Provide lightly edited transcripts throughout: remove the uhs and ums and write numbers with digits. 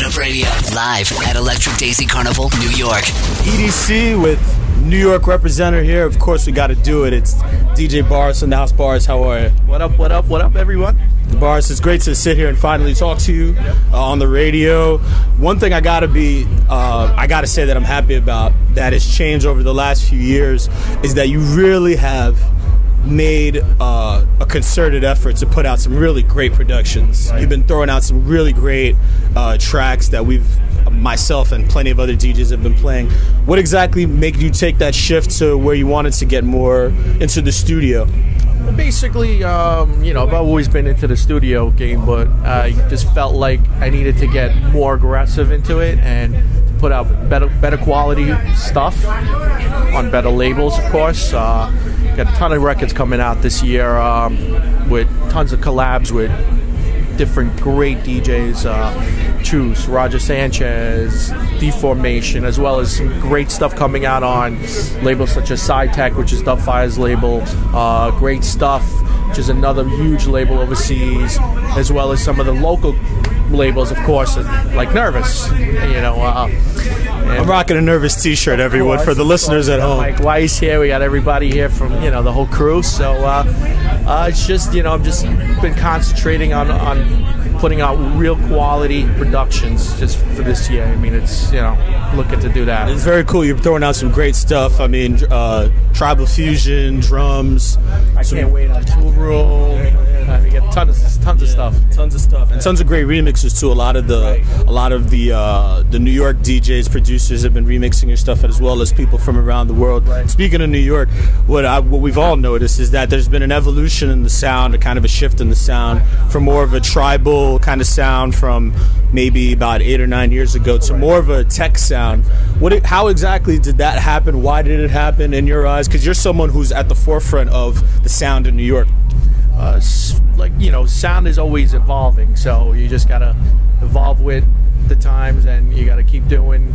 Alternative Radio, live at Electric Daisy Carnival, New York. EDC with New York representative here. Of course, we got to do it. It's DJ Boris in the house. Boris, how are you? What up, what up, what up, everyone? Boris, it's great to sit here and finally talk to you on the radio. One thing I gotta say that I'm happy about that has changed over the last few years is that you really have made a concerted effort to put out some really great productions. Right. You've been throwing out some really great tracks that myself and plenty of other DJs have been playing. What exactly made you take that shift to where you wanted to get more into the studio? Well, basically, you know, I've always been into the studio game, but I just felt like I needed to get more aggressive into it and to put out better quality stuff on better labels, of course. Got a ton of records coming out this year with tons of collabs with different great DJs, Truce, Roger Sanchez, Deformation, as well as some great stuff coming out on labels such as SciTech, which is Dubfire's label, Great Stuff, which is another huge label overseas, as well as some of the local labels, of course, like Nervous, you know. I'm rocking a Nervous t-shirt, everyone, for the listeners at home. Mike Weiss here, we got everybody here from, you know, the whole crew, so it's just, you know, I've just been concentrating on putting out real quality productions just for this year. I mean, it's, you know, looking to do that. It's very cool. You're throwing out some great stuff. I mean, tribal fusion, drums. I can't wait on Tool Room. We get tons of stuff, and tons of great remixes too. A lot of the New York DJs, producers have been remixing your stuff, as well as people from around the world. Right. Speaking of New York, what we've all noticed is that there's been an evolution in the sound, a kind of a shift in the sound from more of a tribal kind of sound from maybe about 8 or 9 years ago to more of a tech sound. How exactly did that happen? Why did it happen in your eyes? Because you're someone who's at the forefront of the sound in New York. Like, you know, sound is always evolving, so you just gotta evolve with the times, and you gotta keep doing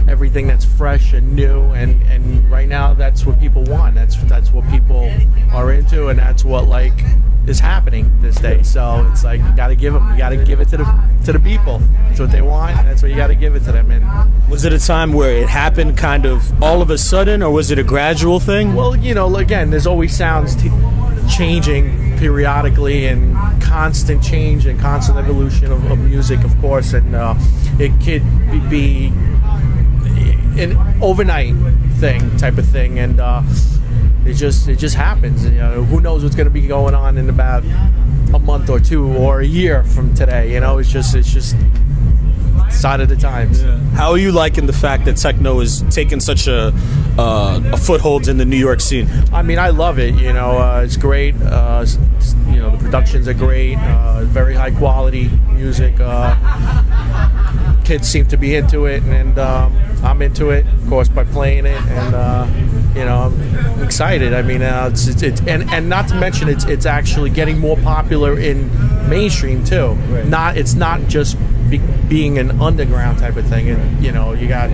everything that's fresh and new, and right now that's what people want. That's what people are into, and that's what like is happening this day. So it's like you gotta give it to the people. That's what they want. That's what you gotta give it to them. And was it a time where it happened kind of all of a sudden, or was it a gradual thing? Well, you know, again, there's always sounds changing periodically, and constant change and constant evolution of music, of course, and it could be an overnight thing type of thing, and it just happens. You know, who knows what's going to be going on in about a month or two or a year from today? You know, it's just sign of the times. Yeah. How are you liking the fact that techno is taking such a foothold in the New York scene? I mean, I love it. You know, it's great. You know, the productions are great. Very high quality music. Kids seem to be into it, and I'm into it, of course, by playing it. And you know, I'm excited. I mean, it's and not to mention, it's actually getting more popular in mainstream too. Right. It's not just being an underground type of thing, and you know, you got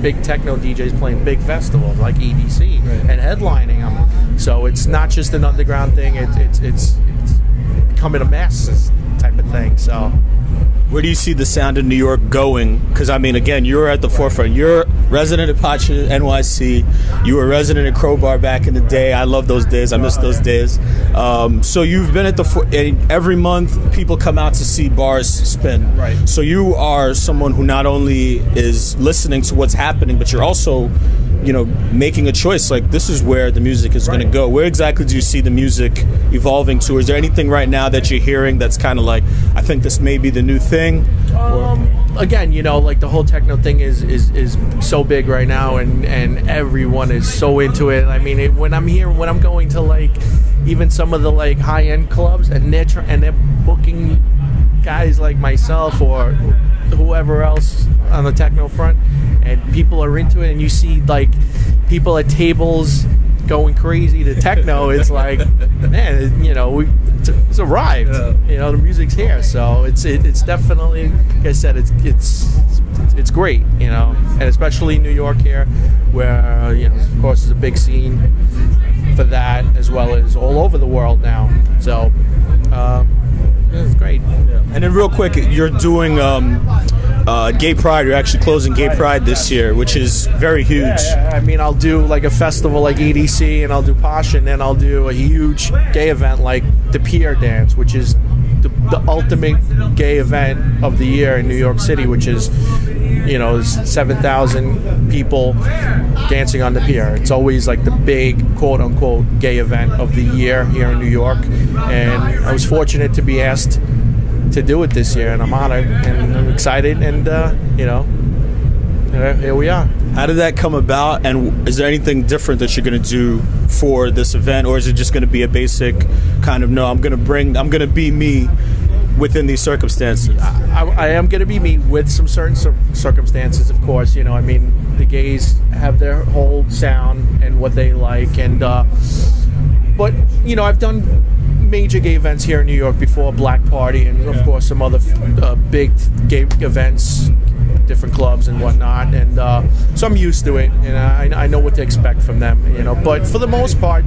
big techno DJs playing big festivals like EDC, right, and headlining them. So it's not just an underground thing; it's becoming a masses type of thing. So, where do you see the sound in New York going? Because I mean, again, you're at the forefront. You're resident at Pacha NYC. You were resident at Crowbar back in the day. I love those days. I miss those days. So you've been at and every month people come out to see bars spin. Right. So you are someone who not only is listening to what's happening, but you're also, you know, making a choice. Like, this is where the music is going to go. Where exactly do you see the music evolving to? Is there anything right now that you're hearing that's kind of like, I think this may be the new thing? Again, you know, like the whole techno thing is so big right now, and everyone is so into it. I mean, when I'm going to like even some of the like high end clubs, and they're booking guys like myself or whoever else on the techno front, and people are into it, and you see like people at tables going crazy to techno. It's like, man, you know, it's arrived. Yeah. You know, the music's here, so it's definitely, like I said, it's great. You know, and especially New York here, where you know, of course, there's a big scene for that, as well as all over the world now. So It's great. And then real quick, you're doing Gay Pride. You're actually closing Gay Pride this year, which is very huge. Yeah, I mean, I'll do like a festival like EDC, and I'll do Posh, and then I'll do a huge gay event like the Pier Dance, which is the ultimate gay event of the year in New York City, which is, you know, 7,000 people dancing on the pier. It's always like the big quote-unquote gay event of the year here in New York, and I was fortunate to be asked to do it this year, and I'm honored, and I'm excited, and you know, here we are. How did that come about, and is there anything different that you're going to do for this event, or is it just going to be a basic kind of, no, I'm going to be me within these circumstances? I am going to be me with some certain circumstances, of course. You know, I mean, the gays have their whole sound and what they like, and but you know, I've done major gay events here in New York before, Black Party, and of course some other big gay events, different clubs and whatnot, and so I'm used to it, and I know what to expect from them, you know. But for the most part,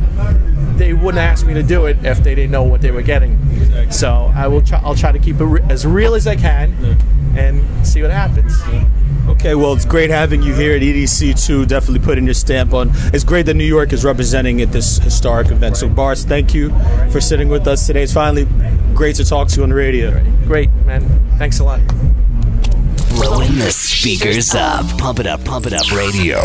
they wouldn't ask me to do it if they didn't know what they were getting. So I'll try to keep it as real as I can, and see what happens. Okay, well, it's great having you here at EDC too. Definitely putting your stamp on. It's great that New York is representing at this historic event. So, Boris, thank you for sitting with us today. It's finally great to talk to you on the radio. Great, man. Thanks a lot. Blowing the speakers up. Pump it up radio.